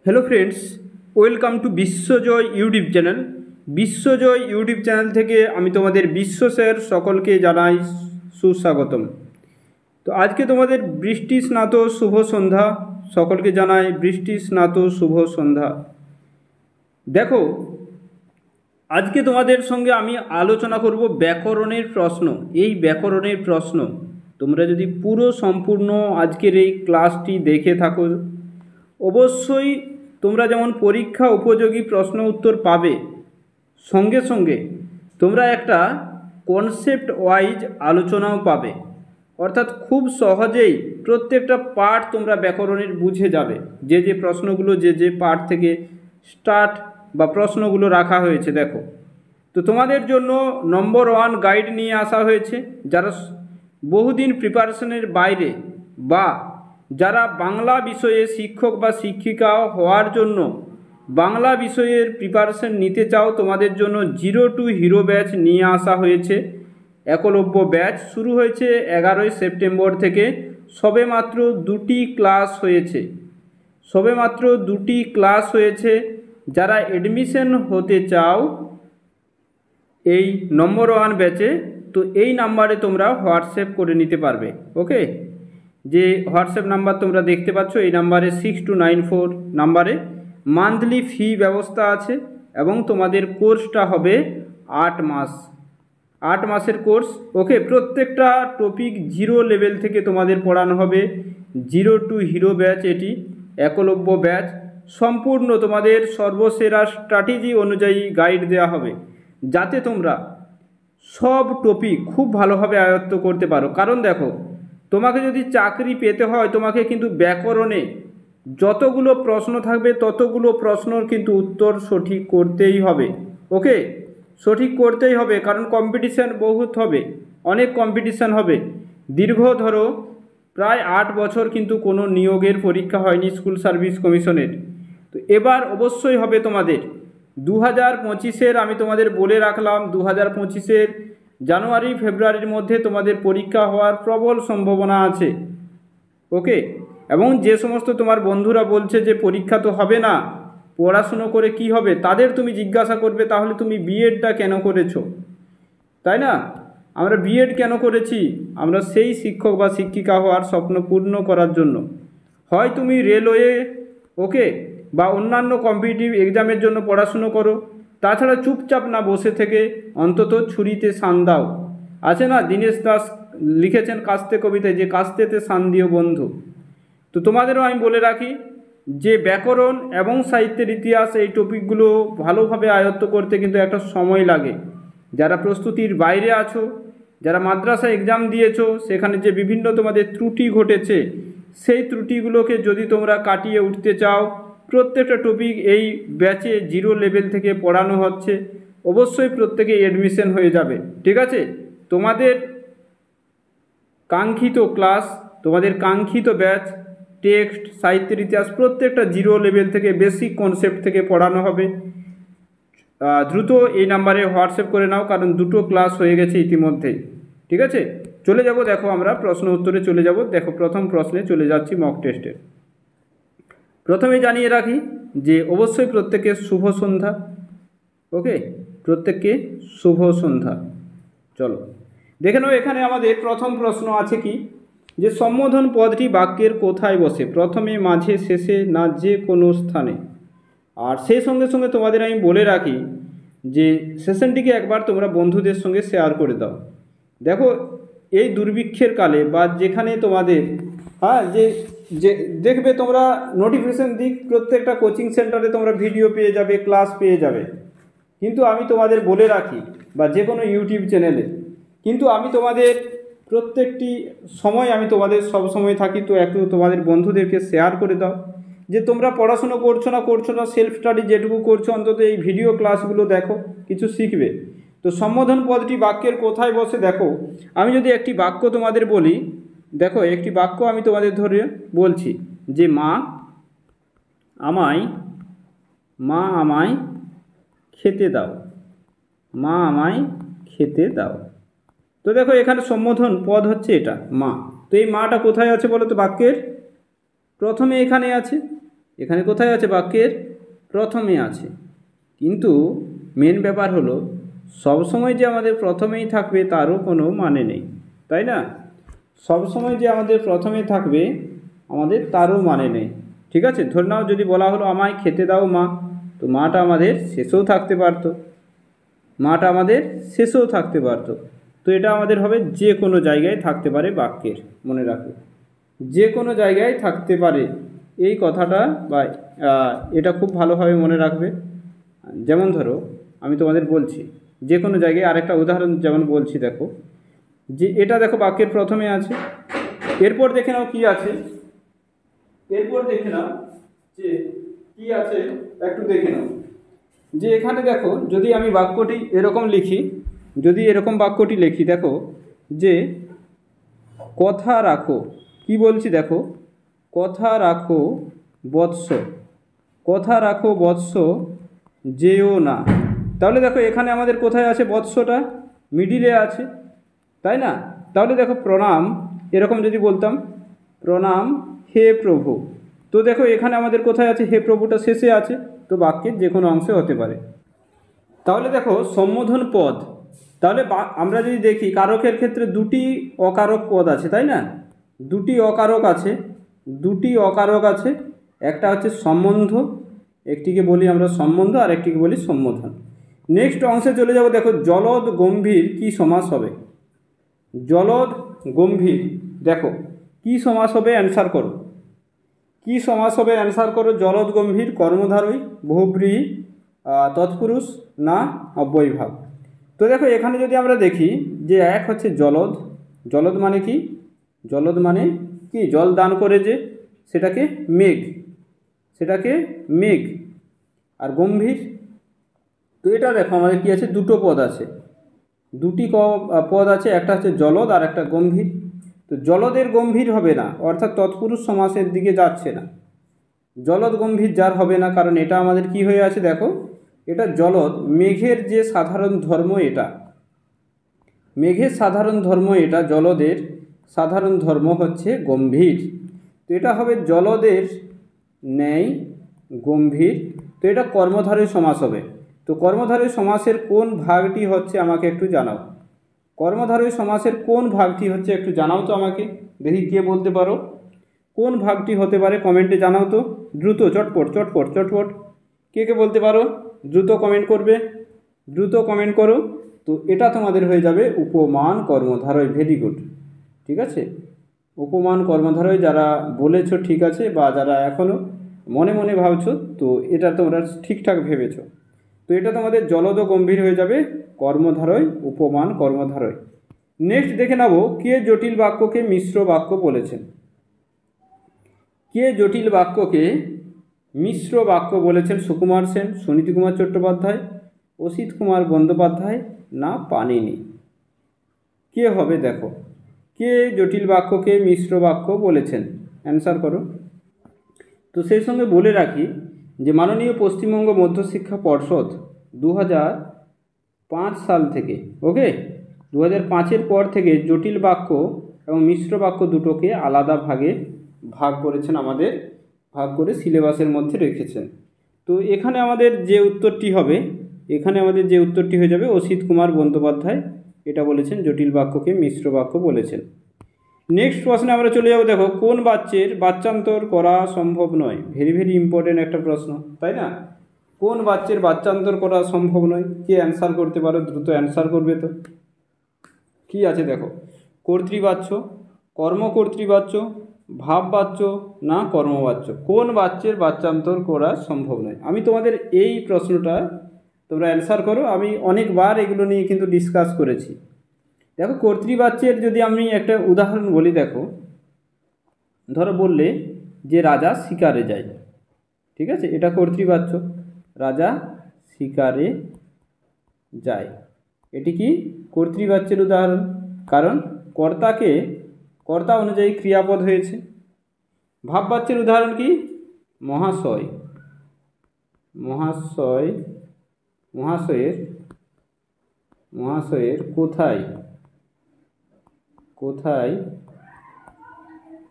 Hello friends, welcome to Bishwajoy YouTube channel. Bishwajoy YouTube channel থেকে আমি তোমাদের বিশ্ব স্যার সকলকে জানাই সুস্বাগতম। তো আজকে তোমাদের বৃষ্টি স্নাত শুভ সন্ধ্যা, সকলকে জানাই বৃষ্টি স্নাত শুভ সন্ধ্যা। দেখো, আজকে তোমাদের সঙ্গে আমি আলোচনা করব ব্যাকরণের প্রশ্ন। এই ব্যাকরণের প্রশ্ন তোমরা যদি পুরো সম্পূর্ণ আজকের এই ক্লাসটি দেখে থাকো, অবশ্যই তোমরা যেমন পরীক্ষা উপযোগী প্রশ্ন উত্তর পাবে, সঙ্গে সঙ্গে তোমরা একটা কনসেপ্ট ওয়াইজ আলোচনাও পাবে। অর্থাৎ খুব সহজেই প্রত্যেকটা পার্ট তোমরা ব্যাকরণের বুঝে যাবে, যে যে প্রশ্নগুলো যে পার্ট থেকে স্টার্ট বা প্রশ্নগুলো রাখা হয়েছে। দেখো, তো তোমাদের জন্য নম্বর 1 গাইড নিয়ে আসা হয়েছে। যারা বহুদিন প্রিপারেশনের বাইরে বা যারা বাংলা বিষয়ে শিক্ষক বা শিক্ষিকা হওয়ার জন্য বাংলা বিষয়ের প্রিপারেশন নিতে চাও, তোমাদের জন্য 0 to হিরো ব্যাচ নিয়ে আসা হয়েছে। একলব্য ব্যাচ শুরু হয়েছে 11ই সেপ্টেম্বর থেকে। সবেমাত্র 2টি ক্লাস হয়েছে, সবেমাত্র 2টি ক্লাস হয়েছে। যারা এডমিশন হতে চাও এই নম্বর 1 ব্যাচে, তো এই নাম্বারে তোমরা হোয়াটসঅ্যাপ করে নিতে পারবে। ওকে, যে হোয়াটসঅ্যাপ নাম্বার তোমরা দেখতে পাচ্ছ, এই নাম্বারে 6294 নাম্বারে মান্থলি ফি ব্যবস্থা আছে এবং তোমাদের কোর্সটা হবে 8 মাস, 8 মাসের কোর্স। ওকে, প্রত্যেকটা টপিক 0 লেভেল থেকে তোমাদের পড়ানো হবে। 0 to হিরো ব্যাচ, এটি একলব্য ব্যাচ। সম্পূর্ণ তোমাদের সর্বসেরা স্ট্র্যাটেজি অনুযায়ী গাইড দেওয়া হবে, যাতে তোমরা সব টপিক খুব ভালোভাবে আয়ত্ত করতে পারো। কারণ দেখো, তোমাকে যদি চাকরি পেতে হয়, তোমাকে কিন্তু ব্যাকরণে যতগুলো প্রশ্ন থাকবে ততগুলো প্রশ্নর কিন্তু উত্তর সঠিক করতেই হবে। ওকে, সঠিক করতেই হবে, কারণ কম্পিটিশান বহুত হবে, অনেক কম্পিটিশান হবে। দীর্ঘ ধরো প্রায় 8 বছর কিন্তু কোনো নিয়োগের পরীক্ষা হয়নি স্কুল সার্ভিস কমিশনের। তো এবার অবশ্যই হবে তোমাদের 2025-এর, আমি তোমাদের বলে রাখলাম 2025-এর জানুয়ারি ফেব্রুয়ারির মধ্যে তোমাদের পরীক্ষা হওয়ার প্রবল সম্ভাবনা আছে। ওকে, এবং যে সমস্ত তোমার বন্ধুরা বলছে যে পরীক্ষা তো হবে না, পড়াশুনো করে কি হবে, তাদের তুমি জিজ্ঞাসা করবে তাহলে তুমি বিএডটা কেন করেছো, তাই না? আমরা বিএড কেন করেছি? আমরা সেই শিক্ষক বা শিক্ষিকা হওয়ার স্বপ্ন পূর্ণ করার জন্য। হয় তুমি রেলওয়ে, ওকে, বা অন্যান্য কম্পিটিটিভ এক্সামের জন্য পড়াশুনো করো, তাছাড়া চুপচাপ না বসে থেকে অন্তত ছুরিতে শান দাও। আছে না, দীনেশ দাস লিখেছেন কাস্তে কবিতায়, যে কাস্তেতে শান দিও বন্ধু। তো তোমাদেরও আমি বলে রাখি যে ব্যাকরণ এবং সাহিত্যের ইতিহাস, এই টপিকগুলো ভালোভাবে আয়ত্ত করতে কিন্তু একটা সময় লাগে। যারা প্রস্তুতির বাইরে আছো, যারা মাদ্রাসা এক্সাম দিয়েছো, সেখানে যে বিভিন্ন তোমাদের ত্রুটি ঘটেছে, সেই ত্রুটিগুলোকে যদি তোমরা কাটিয়ে উঠতে চাও, প্রত্যেকটা টপিক এই ব্যাচে 0 লেভেল থেকে পড়ানো হচ্ছে। অবশ্যই প্রত্যেকে এডমিশন হয়ে যাবে, ঠিক আছে? তোমাদের কাঙ্ক্ষিত ক্লাস, তোমাদের কাঙ্ক্ষিত ব্যাচ, টেক্সট, সাহিত্যের ইতিহাস প্রত্যেকটা 0 লেভেল থেকে বেসিক কনসেপ্ট থেকে পড়ানো হবে। দ্রুত এই নাম্বারে হোয়াটসঅ্যাপ করে নাও, কারণ 2টো ক্লাস হয়ে গেছে ইতিমধ্যেই, ঠিক আছে? চলে যাব, দেখো আমরা প্রশ্ন উত্তরে চলে যাব। দেখো, প্রথম প্রশ্নে চলে যাচ্ছি, মক টেস্টের। প্রথমে জানিয়ে রাখি যে অবশ্যই প্রত্যেকে শুভ সন্ধ্যা। ওকে, প্রত্যেককে শুভ সন্ধ্যা। চলো দেখে নাও, এখানে আমাদের প্রথম প্রশ্ন আছে কি, যে সম্বোধন পদটি বাক্যের কোথায় বসে? প্রথমে, মাঝে, শেষে, না যে কোনো স্থানে? আর সেই সঙ্গে সঙ্গে তোমাদের আমি বলে রাখি যে সেশনটিকে একবার তোমরা বন্ধুদের সঙ্গে শেয়ার করে দাও। দেখো, এই দুর্ভিক্ষের কালে বা যেখানে তোমাদের যে দেখবে তোমরা নোটিফিকেশন দিক, প্রত্যেকটা কোচিং সেন্টারে তোমরা ভিডিও পেয়ে যাবে, ক্লাস পেয়ে যাবে। কিন্তু আমি তোমাদের বলে রাখি, বা যে কোনো ইউটিউব চ্যানেলে, কিন্তু আমি তোমাদের প্রত্যেকটি সময় আমি তোমাদের সব সময় থাকি। তো একটু তোমাদের বন্ধুদেরকে শেয়ার করে দাও যে তোমরা পড়াশুনো করছো না, সেলফ স্টাডি যেটুকু করছো, অন্তত এই ভিডিও ক্লাসগুলো দেখো, কিছু শিখবে। তো সম্বোধন পদটি বাক্যের কোথায় বসে? দেখো, আমি যদি একটি বাক্য তোমাদের বলি, দেখো একটি বাক্য আমি তোমাদের ধরে বলছি যে মা আমায় খেতে দাও, মা আমায় খেতে দাও। তো দেখো, এখানে সম্বোধন পদ হচ্ছে এটা মা। তো এই মাটা কোথায় আছে বলো তো? বাক্যের প্রথমে এখানে আছে। এখানে কোথায় আছে? বাক্যের প্রথমে আছে। কিন্তু মেন ব্যাপার হলো সবসময় যে আমাদের প্রথমেই থাকবে তারও কোনো মানে নেই, তাই না? সবসময় যে আমাদের প্রথমে থাকবে আমাদের তারও মানে নেই। ঠিক আছে, ধরে নাও যদি বলা হলো আমায় খেতে দাও মা, তো মাটা আমাদের শেষেও থাকতে পারতো, মাটা আমাদের শেষেও থাকতে পারতো। তো এটা আমাদের হবে যে কোনো জায়গায় থাকতে পারে বাক্যের, মনে রাখবে যে কোনো জায়গায় থাকতে পারে এই কথাটা, বা এটা খুব ভালোভাবে মনে রাখবে। যেমন ধরো আমি তোমাদের বলছি যে কোনো জায়গায়, আরেকটা উদাহরণ যেমন বলছি, দেখো যে এটা দেখো বাক্যের প্রথমে আছে, এরপর দেখে নাও কি আছে, এরপর দেখে নাও যে কি আছে, একটু দেখে নাও যে এখানে দেখো যদি আমি বাক্যটি এরকম লিখি, যদি এরকম বাক্যটি লিখি, দেখো যে কথা রাখো, কি বলছি দেখো, কথা রাখো বৎস, কথা রাখো বৎস যেও না। তাহলে দেখো এখানে আমাদের কোথায় আছে? বৎসটা মিডিলে আছে, তাই না? তাহলে দেখো প্রণাম, এরকম যদি বলতাম প্রণাম হে প্রভু, তো দেখো এখানে আমাদের কোথায় আছে? হে প্রভুটা শেষে আছে, তো বাক্যের যে কোনো অংশে হতে পারে। তাহলে দেখো সম্বোধন পদ, তাহলে আমরা যদি দেখি কারকের ক্ষেত্রে দুটি অকারক পদ আছে, তাই না? দুটি অকারক আছে, দুটি অকারক আছে, একটা হচ্ছে সম্বন্ধ, একটিকে বলি আমরা সম্বন্ধ, আর একটিকে বলি সম্বোধন। নেক্সট অংশে চলে যাব, দেখো জলদ গম্ভীর কি সমাস হবে? জলদ গম্ভীর, দেখো কি সমাস হবে? অ্যান্সার করো, কি সমাস হবে? অ্যান্সার করো। জলদ গম্ভীর কর্মধারয়, বহুব্রীহি, তৎপুরুষ না অব্যয়ভাব। তো দেখো এখানে যদি আমরা দেখি যে এক হচ্ছে জলদ, জলদ মানে কি? জলদ মানে কি? জল দান করে যে, সেটাকে মেঘ, সেটাকে মেঘ। আর গম্ভীর, তো এটা দেখো আমাদের কি আছে? দুটো পদ আছে, দুটি পদ আছে, একটা হচ্ছে জলদ আর একটা গম্ভীর। তো জলদের গম্ভীর হবে না, অর্থাৎ তৎপুরুষ সমাসের দিকে যাচ্ছে না, জলদ গম্ভীর যার হবে না, কারণ এটা আমাদের কি হয়ে আছে? দেখো এটা জলদ, মেঘের যে সাধারণ ধর্ম, এটা মেঘের সাধারণ ধর্ম, এটা জলদের সাধারণ ধর্ম হচ্ছে গম্ভীর, তো এটা হবে জলদের ন্যায় গম্ভীর। তো এটা কর্মধারয় সমাস হবে। তো কর্মধারয় সমাসের কোন ভাগটি হচ্ছে আমাকে একটু জানাও, কর্মধারয় সমাসের কোন ভাগটি হচ্ছে একটু জানাও তো আমাকে, দেখি কে বলতে পারো কোন ভাগটি হতে পারে, কমেন্টে জানাও তো দ্রুত, চটপট চটপট চটপট, কে কে বলতে পারো দ্রুত কমেন্ট করবে, দ্রুত কমেন্ট করো। তো এটা তোমাদের হয়ে যাবে উপমান কর্মধারয়। ভেরি গুড, ঠিক আছে, উপমান কর্মধারয় যারা বলেছো ঠিক আছে, বা যারা এখনও মনে মনে ভাবছো, তো এটা তোমরা ঠিকঠাক ভেবেছো। তো এটা তোমাদের জলদ গম্ভীর হয়ে যাবে কর্মধারয়, উপমান কর্মধারয়। নেক্সট দেখে নেব কে জটিল বাক্যকে মিশ্র বাক্য বলেছেন। কে জটিল বাক্যকে মিশ্র বাক্য বলেছেন? সুকুমার সেন, সুনীতি কুমার চট্টোপাধ্যায়, অসিত কুমার বন্দ্যোপাধ্যায় না পাণিনি? কে হবে? দেখো কে জটিল বাক্যকে মিশ্র বাক্য বলেছেন? অ্যান্সার করো। তো সেই সঙ্গে বলে রাখি যে মাননীয় পশ্চিমবঙ্গ মধ্যশিক্ষা পর্ষদ 2005 সাল থেকে, ওকে, 2005-এর পর থেকে জটিল বাক্য এবং মিশ্র বাক্য দুটোকে আলাদা ভাগে ভাগ করেছেন, আমাদের ভাগ করে সিলেবাসের মধ্যে রেখেছেন। তো এখানে আমাদের যে উত্তরটি হবে, এখানে আমাদের যে উত্তরটি হয়ে যাবে অসিত কুমার বন্দ্যোপাধ্যায় এটা বলেছেন, জটিল বাক্যকে মিশ্র বাক্য বলেছেন। নেক্সট প্রশ্নে আমরা চলে যাব, দেখো কোন বাচ্যের বাচ্চান্তর করা সম্ভব নয়? ভেরি ভেরি ইম্পর্টেন্ট একটা প্রশ্ন, তাই না? কোন বাচ্যের বাচ্চান্তর করা সম্ভব নয়? কে অ্যান্সার করতে পারো? দ্রুত অ্যান্সার করবে তো। কি আছে দেখো, কর্তৃবাচ্য, কর্মকর্তৃবাচ্য, ভাববাচ্য না কর্মবাচ্য? কোন বাচ্যের বাচ্চান্তর করা সম্ভব নয়? আমি তোমাদের এই প্রশ্নটা তোমরা অ্যান্সার করো। আমি অনেকবার এগুলো নিয়ে কিন্তু ডিসকাস করেছি। দেখো কর্তৃবাচ্যের যদি আমি একটা উদাহরণ বলি, দেখো ধরো বললে যে রাজা শিকারে যায়, ঠিক আছে, এটা কর্তৃবাচ্য, রাজা শিকারে যায়, এটি কি কর্তৃবাচ্যের উদাহরণ, কারণ কর্তা অনুযায়ী ক্রিয়াপদ হয়েছে। ভাববাচ্যের উদাহরণ কি? মহাশয়, মহাশয়, মহাশয়ের কোথায়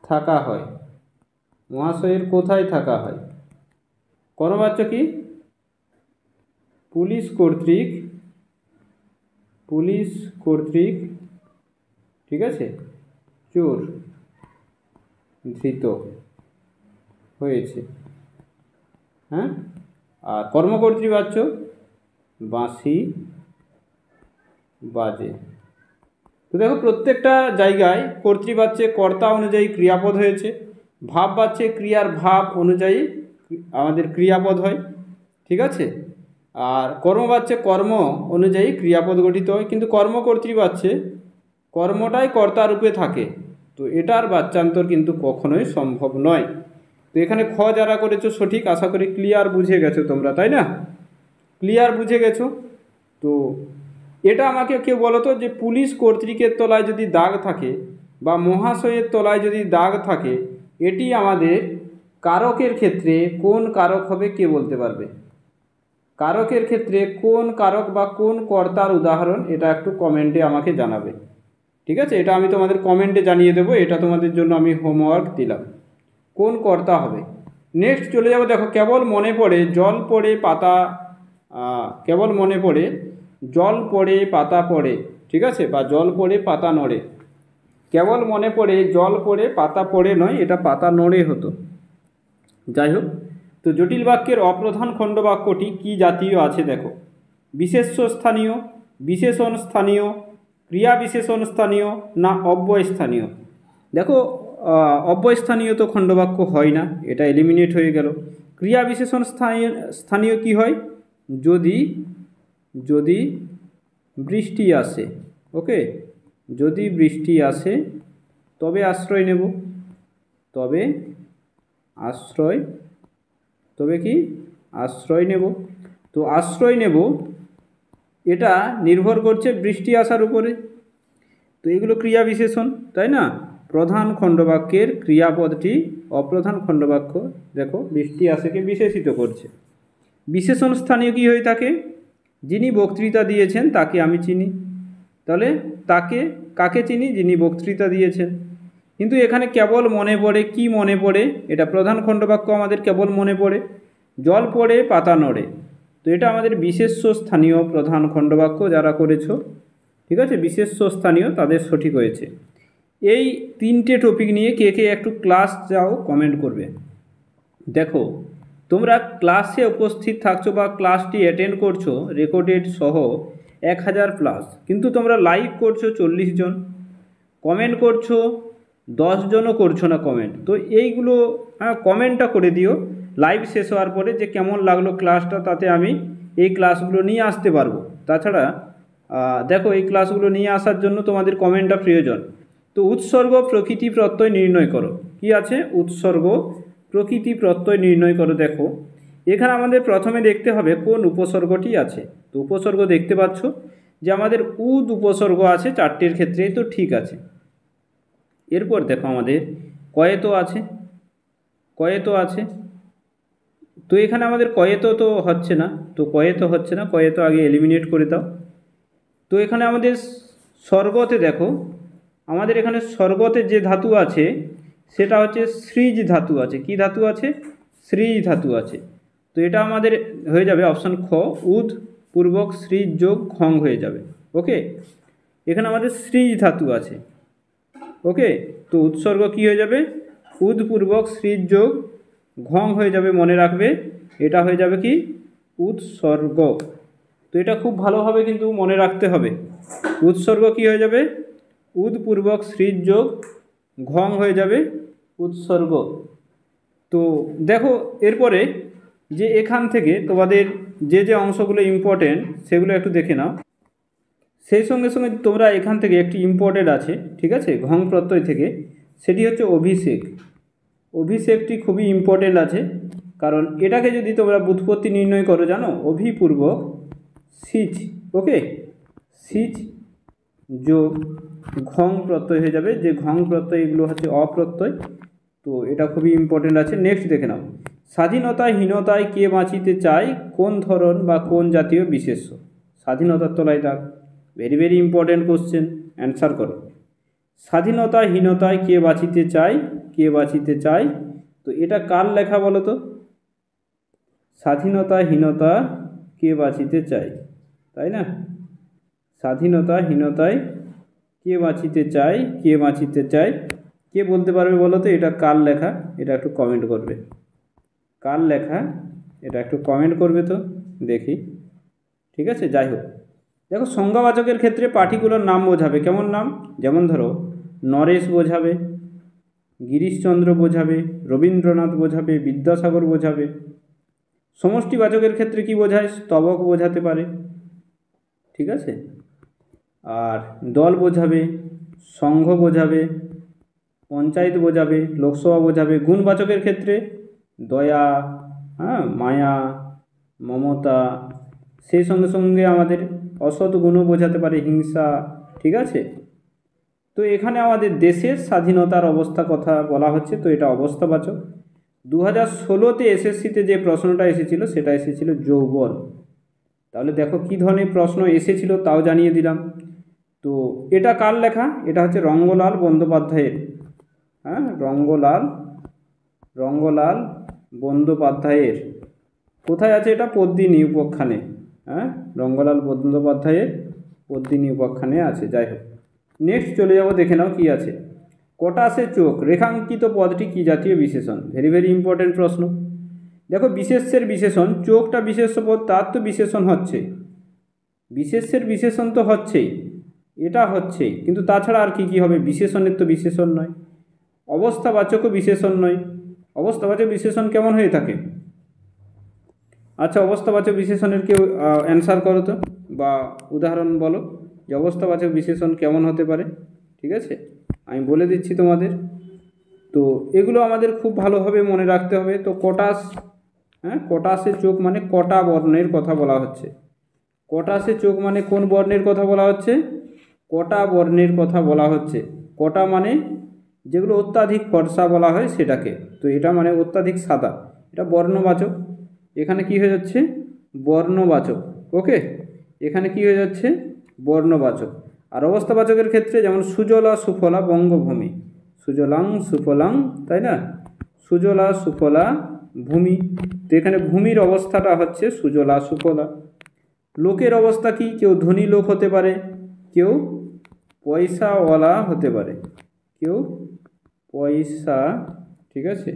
থাকা হয়, মহাশয়ের কোথায় থাকা হয়, কর্মবাচ্য কি? পুলিশ কর্তৃক ঠিক আছে চোর ধৃত হয়েছে। হ্যাঁ, আর কর্মকর্তৃবাচ্য বাঁশি বাজে। তো দেখো প্রত্যেকটা জায়গায় কর্তৃবাচ্যে কর্তা অনুযায়ী ক্রিয়াপদ হয়েছে, ভাববাচ্যে ক্রিয়ার ভাব অনুযায়ী আমাদের ক্রিয়াপদ হয়, ঠিক আছে। আর কর্মবাচ্যে কর্ম অনুযায়ী ক্রিয়াপদ গঠিত হয়, কিন্তু কর্মকর্তৃবাচ্যে কর্মটাই কর্তা রূপে থাকে। তো এটার বাচ্যান্তর কিন্তু কখনোই সম্ভব নয়। তো এখানে খ যারা করেছো সঠিক, আশা করি ক্লিয়ার বুঝে গেছো তোমরা, তাই না? ক্লিয়ার বুঝে গেছো। তো এটা আমাকে কেউ বলো তো যে পুলিশ কর্তৃকের তলায় যদি দাগ থাকে বা মহাশয়ের তলায় যদি দাগ থাকে, এটি আমাদের কারকের ক্ষেত্রে কোন কারক হবে, কে বলতে পারবে? কারকের ক্ষেত্রে কোন কারক বা কোন কর্তার উদাহরণ, এটা একটু কমেন্টে আমাকে জানাবে, ঠিক আছে। এটা আমি তোমাদের কমেন্টে জানিয়ে দেবো, এটা তোমাদের জন্য আমি হোমওয়ার্ক দিলাম, কোন কর্তা হবে। নেক্সট চলে যাবো। দেখো কেবল মনে পড়ে জল পড়ে পাতা, কেবল মনে পড়ে জল পড়ে পাতা পড়ে, ঠিক আছে, বা জল পড়ে পাতা নড়ে। কেবল মনে পড়ে জল পড়ে পাতা পড়ে নয়, এটা পাতা নড়ে হতো। যাই হোক, তো জটিল বাক্যের অপ্রধান খণ্ডবাক্যটি কি জাতীয় আছে দেখো? বিশেষ্য স্থানীয়, বিশেষণ স্থানীয়, ক্রিয়া বিশেষণ স্থানীয়, না অব্যয় স্থানীয়? দেখো অব্যয় স্থানীয় তো খণ্ডবাক্য হয় না, এটা এলিমিনেট হয়ে গেল। ক্রিয়া বিশেষণ স্থানীয় কি হয়? যদি বৃষ্টি আসে, ওকে, যদি বৃষ্টি আসে তবে আশ্রয় নেব, তবে কি আশ্রয় নেব। তো আশ্রয় নেব এটা নির্ভর করছে বৃষ্টি আসার উপরে। তো এগুলো ক্রিয়া বিশেষণ, তাই না? প্রধান খণ্ডবাক্যের ক্রিয়াপদটি অপ্রধান খণ্ডবাক্য দেখো বৃষ্টি আসেকে বিশেষিত করছে। বিশেষণ স্থানীয় কি হয়ে থাকে? যিনি বক্তৃতা দিয়েছেন তাকে আমি চিনি, তাহলে কাকে চিনি? যিনি বক্তৃতা দিয়েছেন। কিন্তু এখানে কেবল মনে পড়ে, কি মনে পড়ে? এটা প্রধান খণ্ডবাক্য, আমাদের কেবল মনে পড়ে জল পড়ে পাতা নড়ে। তো এটা আমাদের বিশেষ্য স্থানীয় প্রধান খণ্ডবাক্য যারা করেছো, ঠিক আছে, বিশেষ্য স্থানীয় তাদের সঠিক হয়েছে। এই তিনটে টপিক নিয়ে কে কে একটু ক্লাস যাও কমেন্ট করবে। দেখো তোমরা ক্লাসে উপস্থিত থাকছো বা ক্লাসটি অ্যাটেন্ড করছো রেকর্ডেড সহ 1000+, কিন্তু তোমরা লাইক করছো 40 জন, কমেন্ট করছো 10 জনও করছো না কমেন্ট। তো এইগুলো কমেন্টটা করে দিও লাইভ শেষ হওয়ার পরে যে কেমন লাগলো ক্লাসটা, তাতে আমি এই ক্লাসগুলো নিয়ে আসতে পারবো। তাছাড়া দেখো এই ক্লাসগুলো নিয়ে আসার জন্য তোমাদের কমেন্টটা প্রয়োজন। তো উৎসর্গ প্রকৃতি প্রত্যয় নির্ণয় করো। কি আছে? উৎসর্গ প্রকৃতি প্রত্যয় নির্ণয় করো। দেখো এখানে আমাদের প্রথমে দেখতে হবে কোন উপসর্গটি আছে। তো উপসর্গ দেখতে পাচ্ছ যে আমাদের উদ উপসর্গ আছে 4টির ক্ষেত্রে, তো ঠিক আছে। এরপর দেখো আমাদের কয়েত আছে। তো এখানে আমাদের কয়েত তো হচ্ছে না, কয়েত আগে এলিমিনেট করে দাও। তো এখানে আমাদের স্বর্গতে দেখো, আমাদের এখানে স্বর্গতে যে ধাতু আছে সেটা হচ্ছে সৃজ ধাতু আছে। কি ধাতু আছে? সৃজ ধাতু আছে। তো এটা আমাদের হয়ে যাবে অপশান খ, উদ পূর্বক সৃজ যোগ খং হয়ে যাবে। ওকে, এখানে আমাদের সৃজ ধাতু আছে। ওকে, তো উৎসর্গ কি হয়ে যাবে? উদ পূর্বক সৃজ যোগ ঘং হয়ে যাবে, মনে রাখবে এটা হয়ে যাবে কি? উৎসর্গ। তো এটা খুব ভালোভাবে কিন্তু মনে রাখতে হবে। উৎসর্গ কি হয়ে যাবে? উদ পূর্বক সৃজ যোগ ঘং হয়ে যাবে উৎসর্গ। তো দেখো এরপরে যে এখান থেকে তোমাদের যে অংশগুলো ইম্পর্টেন্ট সেগুলো একটু দেখে নাও। সেই সঙ্গে সঙ্গে তোমরা এখান থেকে একটি ইম্পর্টেন্ট আছে, ঠিক আছে, ঘং প্রত্যয় থেকে, সেটি হচ্ছে অভিষেক। অভিষেকটি খুবই ইম্পর্টেন্ট আছে, কারণ এটাকে যদি তোমরা ব্যুৎপত্তি নির্ণয় করো জানো, অভিপূর্বক সিচ, ওকে, সিচ যোগ ঘং প্রত্যয় হয়ে যাবে। যে ঘং প্রত্যয় এগুলো হচ্ছে অপ্রত্যয়। তো এটা খুবই ইম্পর্টেন্ট আছে। নেক্সট দেখে নাও, স্বাধীনতাহীনতায় কে বাঁচিতে চায় কোন ধরন বা কোন জাতীয় বিশেষ্য? স্বাধীনতার তলায় দাগ, very very important question, answer করো। স্বাধীনতাহীনতায় কে বাঁচিতে চায়? তো এটা কার লেখা বলো তো? স্বাধীনতাহীনতা কে বাঁচিতে চায়, তাই না? স্বাধীনতাহীনতায় কে বাঁচিতে চায়, কে বাঁচিতে চায়, কে বলতে পারবে বলো তো? এটা কার লেখা? এটা একটু কমেন্ট করবে। কার লেখা এটা একটু কমেন্ট করবে তো দেখি। ঠিক আছে, যাই হোক, দেখো সংজ্ঞাবাচকের ক্ষেত্রে পার্টিকুলার নাম বোঝাবে। কেমন নাম? যেমন ধরো নরেশ বোঝাবে, গিরিশচন্দ্র বোঝাবে, রবীন্দ্রনাথ বোঝাবে, বিদ্যাসাগর বোঝাবে। সমষ্টিবাচকের ক্ষেত্রে কি বোঝায়? স্তবক বোঝাতে পারে। ঠিক আছে, আর দল বোঝাবে, সংঘ বোঝাবে, পঞ্চায়েত বোঝাবে, লোকসভা বোঝাবে। গুণবাচকের ক্ষেত্রে দয়া, মায়া, মমতা, সেই সঙ্গে সঙ্গে আমাদের অসৎ গুণও বোঝাতে পারে, হিংসা। ঠিক আছে, তো এখানে আমাদের দেশের স্বাধীনতার অবস্থা কথা বলা হচ্ছে, তো এটা অবস্থাবাচক। 2016-তে এসএসসিতে যে প্রশ্নটা এসেছিল সেটা এসেছিল যৌবন। তাহলে দেখো কি ধরনের প্রশ্ন এসেছিল তাও জানিয়ে দিলাম। তো এটা কার লেখা? এটা হচ্ছে রঙ্গলাল বন্দ্যোপাধ্যায়ের। রঙ্গলাল বন্দ্যোপাধ্যায়ের। কোথায় আছে এটা? পদ্মিনী উপাখ্যানে। রঙ্গলাল বন্দ্যোপাধ্যায়ের পদ্মিনী উপাখ্যানে আছে। যাই হোক, নেক্সট চলে যাব, দেখে নাও কি আছে। কটাসে চোখ রেখাঙ্কিত পদটি কি জাতীয় বিশেষণ? ভেরি ভেরি ইম্পর্টেন্ট প্রশ্ন। দেখো বিশেষ্যের বিশেষণ, চোখটা বিশেষ্য পদ, তার তো বিশেষণ হচ্ছে, বিশেষ্যের বিশেষণ তো হচ্ছেই, এটা হচ্ছেই, কিন্তু তাছাড়া আর কি কি হবে? বিশেষণের তো বিশেষণ নয়, অবস্থাবাচকও বিশেষণ নয়। অবস্থাবাচক বিশেষণ কেমন হয়ে থাকে? আচ্ছা, অবস্থাবাচক বিশেষণের কেউ অ্যান্সার করো তো, বা উদাহরণ বলো যে অবস্থাবাচক বিশেষণ কেমন হতে পারে। ঠিক আছে, আমি বলে দিচ্ছি তোমাদের। তো এগুলো আমাদের খুব ভালোভাবে মনে রাখতে হবে। তো কটাস, কটাসে চোখ মানে কটা বর্ণের কথা বলা হচ্ছে। কটাসে চোখ মানে কোন বর্ণের কথা বলা হচ্ছে? কটা বর্ণের কথা বলা হচ্ছে। কটা মানে যেগুলো অত্যাধিক ফর্সা বলা হয় সেটাকে, তো এটা মানে অত্যাধিক সাদা, এটা বর্ণবাচক। এখানে কি হয়ে যাচ্ছে? বর্ণবাচক। ওকে, এখানে কি হয়ে যাচ্ছে? বর্ণবাচক। আর অবস্থাবাচকের ক্ষেত্রে যেমন সুজলা সুফলা বঙ্গভূমি, সুজলাং সুফলাং, তাই না? সুজলা সুফলা ভূমি, তো এখানে ভূমির অবস্থাটা হচ্ছে সুজলা সুফলা। লোকের অবস্থা কি? কেউ ধনী লোক হতে পারে, কেউ পয়সাওয়ালা হতে পারে, কেউ পয়সা, ঠিক আছে,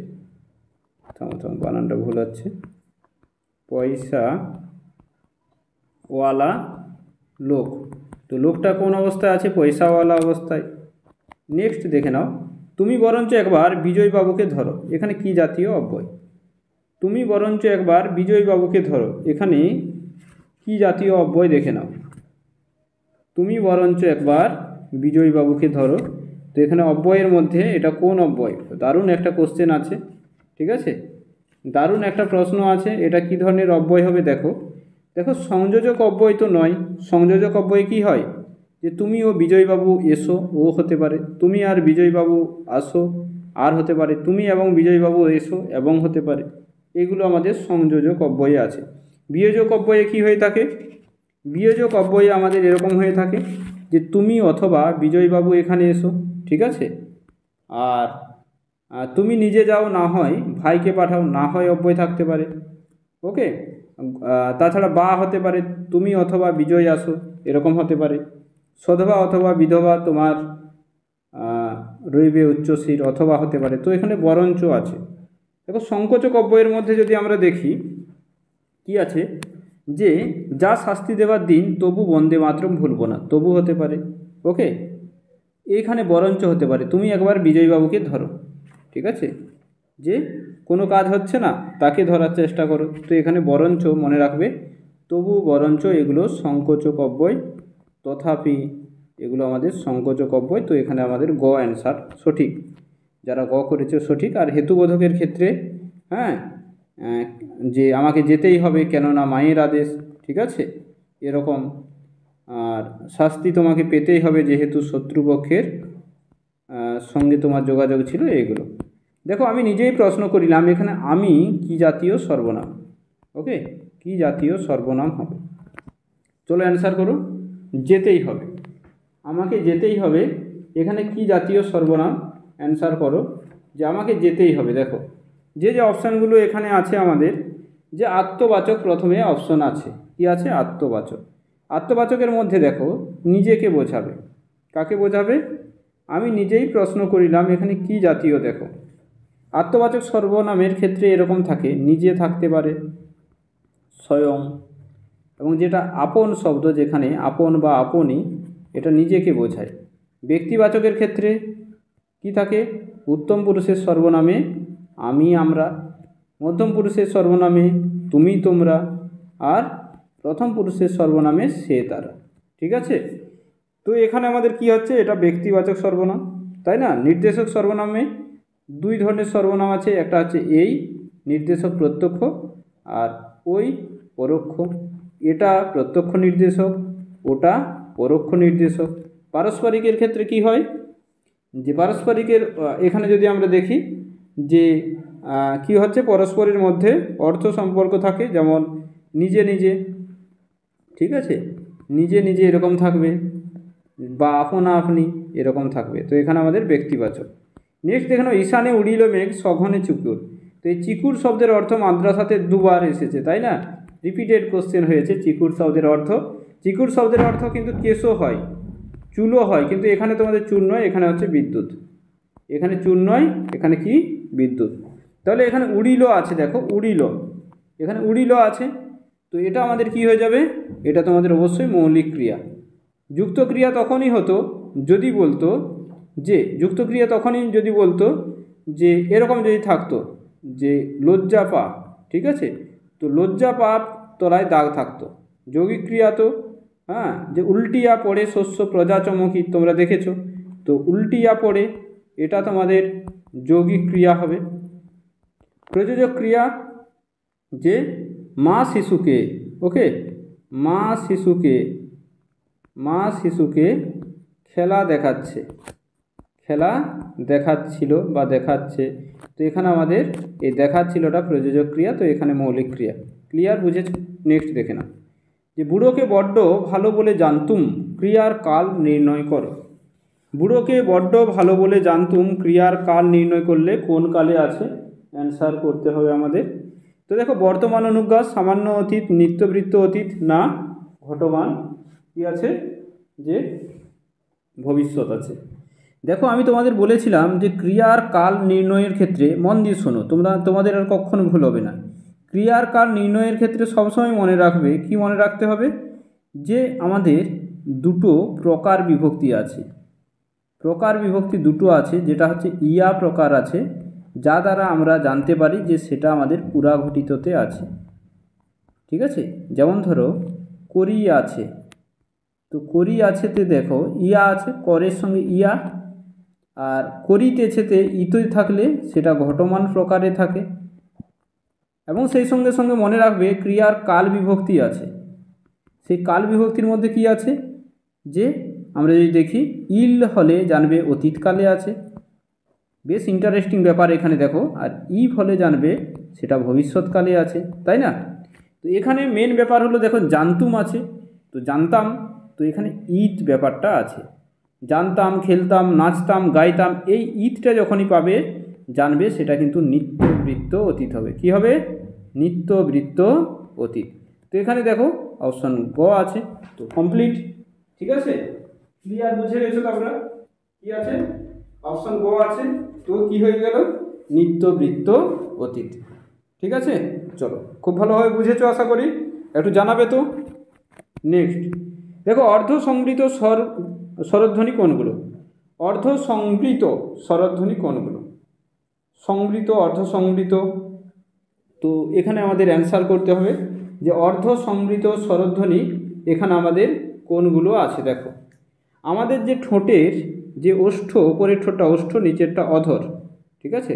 বানানটা ভুল হচ্ছে, পয়সাওয়ালা লোক। তো লোকটা কোন অবস্থায় আছে? পয়সাওয়ালা অবস্থায়। নেক্সট দেখে নাও, তুমি বরঞ্চ একবার বিজয়বাবুকে ধরো, এখানে কি জাতীয় অব্যয়? তুমি বরঞ্চ একবার বিজয়বাবুকে ধরো, এখানে কি জাতীয় অব্যয়? দেখে নাও, তুমি বরঞ্চ একবার বিজয়বাবুকে ধরো, তো এখানে অব্যয়ের মধ্যে এটা কোন অব্যয়? দারুণ একটা কোশ্চেন আছে। ঠিক আছে, দারুণ একটা প্রশ্ন আছে, এটা কি ধরনের অব্যয় হবে? দেখো দেখো, সংযোজক অব্যয় তো নয়। সংযোজক অব্যয় কি হয়? যে তুমি ও বিজয়বাবু এসো, ও হতে পারে। তুমি আর বিজয়বাবু আসো, আর হতে পারে। তুমি এবং বিজয়বাবু এসো, এবং হতে পারে। এগুলো আমাদের সংযোজক অব্যয়ে আছে। বিয়োজক অব্যয়ে কি হয়ে থাকে? বিয়োজক অব্যয়ে আমাদের এরকম হয়ে থাকে যে তুমি অথবা বিজয়বাবু এখানে এসো। ঠিক আছে, আর তুমি নিজে যাও, না হয় ভাইকে পাঠাও, না হয় অব্যয় থাকতে পারে। ওকে, তাছাড়া বা হতে পারে, তুমি অথবা বিজয় আসো, এরকম হতে পারে। সধবা অথবা বিধবা তোমার রইবে উচ্চশির, অথবা হতে পারে। তো এখানে বরঞ্চ আছে। দেখো সংকোচক অব্যয়ের মধ্যে যদি আমরা দেখি কি আছে, যে যা শাস্তি দেবার দিন তবু বন্দে মাতরম ভুলব না, তবু হতে পারে। ওকে, এইখানে বরঞ্চ হতে পারে, তুমি একবার বিজয়বাবুকে ধরো। ঠিক আছে, যে কোনো কাজ হচ্ছে না, তাকে ধরার চেষ্টা করো, তো এখানে বরঞ্চ মনে রাখবে, তবু, বরঞ্চ, এগুলো সংকোচক অব্যয়। তথাপি, এগুলো আমাদের সংকোচক অব্যয়। তো এখানে আমাদের গ অ্যান্সার সঠিক, যারা গ করেছে সঠিক। আর হেতুবোধকের ক্ষেত্রে যে আমাকে যেতেই হবে কেননা মায়ের আদেশ, ঠিক আছে, এরকম। আর শাস্তি তোমাকে পেতেই হবে যেহেতু শত্রুপক্ষের সঙ্গে তোমার যোগাযোগ ছিল, এইগুলো। দেখো আমি নিজেই প্রশ্ন করিলাম এখানে, আমি কি জাতীয় সর্বনাম? ওকে, কি জাতীয় সর্বনাম হবে? চলো অ্যান্সার করো। যেতেই হবে, আমাকে যেতেই হবে, এখানে কি জাতীয় সর্বনাম? অ্যান্সার করো যে আমাকে যেতেই হবে। দেখো যে যে অপশানগুলো এখানে আছে আমাদের, যে আত্মবাচক প্রথমে অপশন আছে, কি আছে? আত্মবাচক। আত্মবাচকের মধ্যে দেখো নিজেকে বোঝাবে। কাকে বোঝাবে? আমি নিজেই প্রশ্ন করিলাম এখানে কি জাতীয়। দেখো আত্মবাচক সর্বনামের ক্ষেত্রে এরকম থাকে, নিজে থাকতে পারে, স্বয়ং, এবং যেটা আপন শব্দ, যেখানে আপন বা আপনি, এটা নিজেকে বোঝায়। ব্যক্তিবাচকের ক্ষেত্রে কি থাকে? উত্তম পুরুষের সর্বনামে আমি, আমরা, মধ্যম পুরুষের সর্বনামে তুমি, তোমরা, আর প্রথম পুরুষের সর্বনামে সে, তারা। ঠিক আছে? তো এখানে আমাদের কি হচ্ছে? এটা ব্যক্তিবাচক সর্বনাম, তাই না? নির্দেশক সর্বনামে দুই ধরনের সর্বনাম আছে, একটা হচ্ছে এই নির্দেশক প্রত্যক্ষ, আর ওই পরোক্ষ। এটা প্রত্যক্ষ নির্দেশক, ওটা পরোক্ষ নির্দেশক। পারস্পরিকের ক্ষেত্রে কি হয়? যে পারস্পরিকের এখানে যদি আমরা দেখি যে কি হচ্ছে, পরস্পরের মধ্যে অর্থ সম্পর্ক থাকে, যেমন নিজে নিজে, ঠিক আছে, নিজে নিজে এরকম থাকবে, বা আপনা আপনি এরকম থাকবে। তো এখানে আমাদের ব্যক্তিবাচক। নেক্সট দেখানো, ঈশানে উড়িল মেঘ সঘনে চিকুর। তো এই চিকুর শব্দের অর্থ মাদ্রাসাতে দুবার এসেছে, তাই না? রিপিটেড কোশ্চেন হয়েছে চিকুর শব্দের অর্থ। চিকুর শব্দের অর্থ কিন্তু কেশও হয়, চুলও হয়, কিন্তু এখানে তোমাদের চুল নয়, এখানে হচ্ছে বিদ্যুৎ। এখানে চুল নয়, এখানে কি? বিদ্যুৎ। তাহলে এখানে উড়িল আছে, দেখো উড়িল, এখানে উড়িল আছে। তো এটা আমাদের কি হয়ে যাবে? এটা তোমাদের অবশ্যই মৌলিক ক্রিয়া। যুক্ত ক্রিয়া তখনই হতো যদি বলতো যে, যুক্ত ক্রিয়া তখনই যদি বলতো যে এরকম যদি থাকতো যে লজ্জা পা, ঠিক আছে, তো লজ্জা পাপ তলায় দাগ থাকতো। যৌগিক ক্রিয়া তো হ্যাঁ, যে উল্টিয়া পড়ে শস্য প্রজা চমকি, তোমরা দেখেছো, তো উল্টিয়া পড়ে এটা তোমাদের যৌগিক ক্রিয়া হবে। প্রযোজক ক্রিয়া, যে মা শিশুকে, ওকে, মা শিশুকে খেলা দেখাচ্ছে, খেলা দেখাচ্ছিল বা দেখাচ্ছে। তো এখানে আমাদের এই দেখাচ্ছিলটা প্রযোজক ক্রিয়া, তো এখানে মৌলিক ক্রিয়া। ক্লিয়ার? বুঝেছ? নেক্সট দেখে নাও, যে বুড়োকে বড্ড ভালো বলে জানতুম, ক্রিয়ার কাল নির্ণয় করো। বুড়োকে বড্ড ভালো বলে জানতুম, ক্রিয়ার কাল নির্ণয় করলে কোন কালে আছে? অ্যান্সার করতে হবে আমাদের। তো দেখো বর্তমান অনুজ্ঞা, সামান্য অতীত, নিত্যবৃত্ত অতীত, না ঘটমান কি আছে? যে ভবিষ্যৎ আছে। দেখো আমি তোমাদের বলেছিলাম যে ক্রিয়ার কাল নির্ণয়ের ক্ষেত্রে, মন দিয়ে শোনো, তোমাদের আর কখনো ভুল হবে না। ক্রিয়ার কাল নির্ণয়ের ক্ষেত্রে সবসময় মনে রাখবে, কি মনে রাখতে হবে? যে আমাদের দুটো প্রকার বিভক্তি আছে, প্রকার বিভক্তি দুটো আছে, যেটা হচ্ছে ইয়া প্রকার আছে, যা দ্বারা আমরা জানতে পারি যে সেটা আমাদের পুরাঘটিততে আছে। ঠিক আছে? যেমন ধরো করি আছে, তো করি আছেতে দেখো ইয়া আছে, করের সঙ্গে ইয়া, আর করিতেছেতে ইতই থাকলে সেটা ঘটমান প্রকারে থাকে। এবং সেই সঙ্গে সঙ্গে মনে রাখবে ক্রিয়ার কাল বিভক্তি আছে। সেই কাল বিভক্তির মধ্যে কি আছে? যে আমরা যদি দেখি ইল হলে জানবে অতীতকালে আছে, বেশ ইন্টারেস্টিং ব্যাপার এখানে দেখো। আর ইভ হলে জানবে সেটা ভবিষ্যৎকালে আছে, তাই না? তো এখানে মেন ব্যাপার হলো দেখো জানতুম আছে, তো জানতাম, তো এখানে ইট ব্যাপারটা আছে। জানতাম, খেলতাম, নাচতাম, গাইতাম, এই ইটটা যখনই পাবে জানবে সেটা কিন্তু নিত্যবৃত্ত অতীত হবে। কি হবে? নিত্যবৃত্ত অতীত। তো এখানে দেখো অপশন গ আছে, তো কমপ্লিট। ঠিক আছে? ক্লিয়ার? বুঝে গেছো তোমরা? কি আছে? অপশন গ আছে, তো কি হয়ে গেল? নিত্যবৃত্ত অতীত। ঠিক আছে? চলো, খুব ভালোভাবে বুঝেছো আশা করি, একটু জানাবে তো। নেক্সট দেখো অর্ধ সংবৃত স্বরধ্বনি কোনগুলো? অর্ধ সংবৃত স্বরধ্বনি কোনগুলো? সংবৃত, অর্ধ সংবৃত। তো এখানে আমাদের অ্যান্সার করতে হবে যে অর্ধ সংবৃত স্বরধ্বনি এখানে আমাদের কোনগুলো আছে। দেখো আমাদের যে ঠোঁটের যে ওষ্ঠ, ওপরের ঠোঁটটা ওষ্ঠ, নিচেরটা অধর, ঠিক আছে,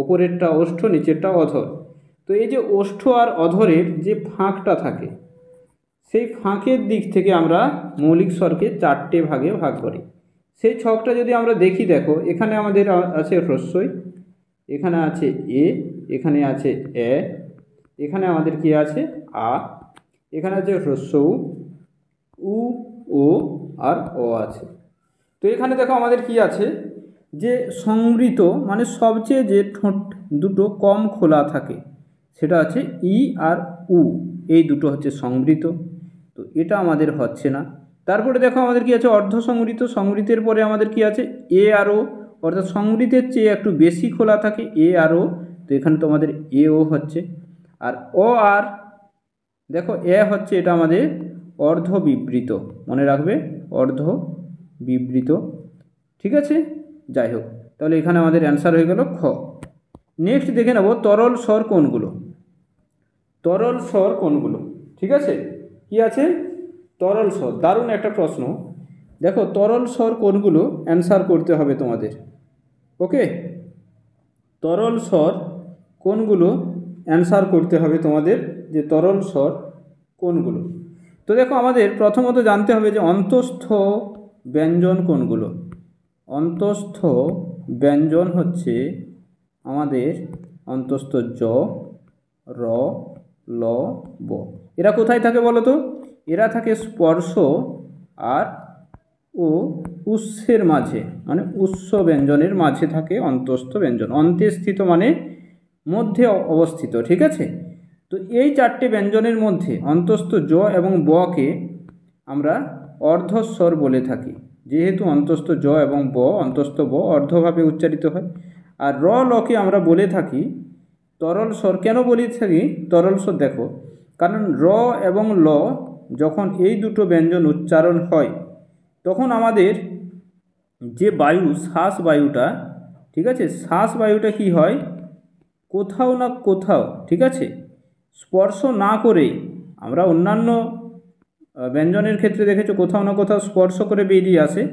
ওপরেরটা ওষ্ঠ, নিচেরটা অধর। তো এই যে ওষ্ঠ আর অধরের যে ফাঁকটা থাকে, সেই ফাঁকের দিক থেকে আমরা মৌলিক স্বরকে 4টে ভাগে ভাগ করি। সেই ছকটা যদি আমরা দেখি, দেখো এখানে আমাদের আছে হ্রস্বই, এখানে আছে এ, এখানে আছে এ, এখানে আমাদের কি আছে আ, এখানে আছে হ্রস্ব উ, ও আর অ আছে। তো এখানে দেখো আমাদের কি আছে, যে সংবৃত মানে সবচেয়ে যে ঠোঁট দুটো কম খোলা থাকে, সেটা হচ্ছে ই আর উ, এই দুটো হচ্ছে সংবৃত। তো এটা আমাদের হচ্ছে না। তারপরে দেখো আমাদের কি আছে অর্ধ সংবৃত। সংবৃতের পরে আমাদের কি আছে এ আর ও, অর্থাৎ সংবৃতের চেয়ে একটু বেশি খোলা থাকে এ আর ও, তো এখানে তো আমাদের এ ও হচ্ছে। আর অ আর দেখো এ হচ্ছে, এটা আমাদের অর্ধ বিবৃত, মনে রাখবে অর্ধ বিবৃত। ঠিক আছে, যাই হোক, তাহলে এখানে আমাদের অ্যান্সার হয়ে গেল খ। নেক্সট দেখে নেব তরল স্বর কোনগুলো। তরল স্বর কোনগুলো, ঠিক আছে, কি আছে তরল স্বর, দারুণ একটা প্রশ্ন। দেখো তরল স্বর কোনগুলো অ্যান্সার করতে হবে তোমাদের। ওকে, তরল স্বর কোনগুলো অ্যান্সার করতে হবে তোমাদের, যে তরল স্বর কোনগুলো। তো দেখো আমাদের প্রথমত জানতে হবে যে অন্তঃস্থ ব্যঞ্জন কোনগুলো। অন্তঃস্থ ব্যঞ্জন হচ্ছে আমাদের অন্তঃস্থ জ, র, ল, ব। এরা কোথায় থাকে বলো তো? এরা থাকে স্পর্শ আর ও উৎসের মাঝে, মানে উৎস ব্যঞ্জনের মাঝে থাকে অন্তঃস্থ ব্যঞ্জন। অন্তে স্থিত মানে মধ্যে অবস্থিত, ঠিক আছে। তো এই চারটে ব্যঞ্জনের মধ্যে অন্তঃস্থ জ এবং বকে আমরা অর্ধস্বর বলে থাকি, যেহেতু অন্তঃস্থ জ এবং ব, অন্তঃস্থ ব অর্ধভাবে উচ্চারিত হয়। আর র লকে আমরা বলে থাকি তরল স্বর। কেন বলে থাকি তরল স্বর? দেখো, কারণ র এবং ল যখন এই দুটো ব্যঞ্জন উচ্চারণ হয়, তখন আমাদের যে বায়ু, শ্বাস বায়ুটা, ঠিক আছে, শ্বাস বায়ুটা কি হয়, কোথাও না কোথাও, ঠিক আছে, স্পর্শ না করে, আমরা অন্যান্য ব্যঞ্জনের ক্ষেত্রে দেখেছো কোথাও না কোথাও স্পর্শ করে বেরিয়ে আসে,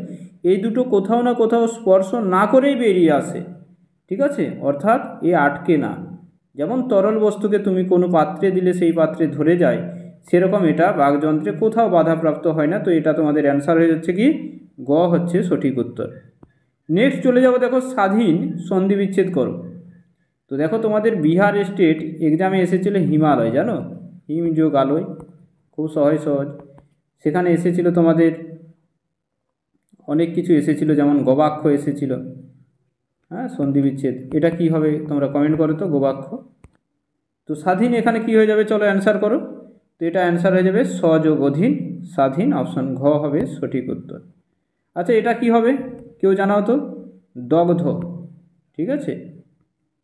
এই দুটো কোথাও না কোথাও স্পর্শ না করেই বেরিয়ে আসে, ঠিক আছে, অর্থাৎ এ আটকে না। যেমন তরল বস্তুকে তুমি কোনো পাত্রে দিলে সেই পাত্রে ধরে যায়, সেরকম এটা বাকযন্ত্রে কোথাও বাধাপ্রাপ্ত হয় না। তো এটা তোমাদের অ্যান্সার হয়ে যাচ্ছে কি গ হচ্ছে সঠিক উত্তর। নেক্সট চলে যাবো, দেখো স্বাধীন সন্ধি বিচ্ছেদ করো। তো দেখো তোমাদের বিহার স্টেট এক্সামে এসেছিল হিমালয়, জানো, হিম যোগ আলয়, খুব সহজ সহজ। সেখানে এসেছিল তোমাদের অনেক কিছু এসেছিল, যেমন গবাক্ষ এসেছিল। হ্যাঁ, সন্ধি বিচ্ছেদ, এটা কি হবে তোমরা কমেন্ট করো তো, গবাক্ষ। তো স্বাধীন এখানে কি হয়ে যাবে, চলো অ্যান্সার করো। তো এটা অ্যান্সার হয়ে যাবে স্বযোগ অধীন স্বাধীন, অপশন ঘ হবে সঠিক উত্তর। আচ্ছা, এটা কি হবে কেউ জানাও তো? দগ্ধ, ঠিক আছে,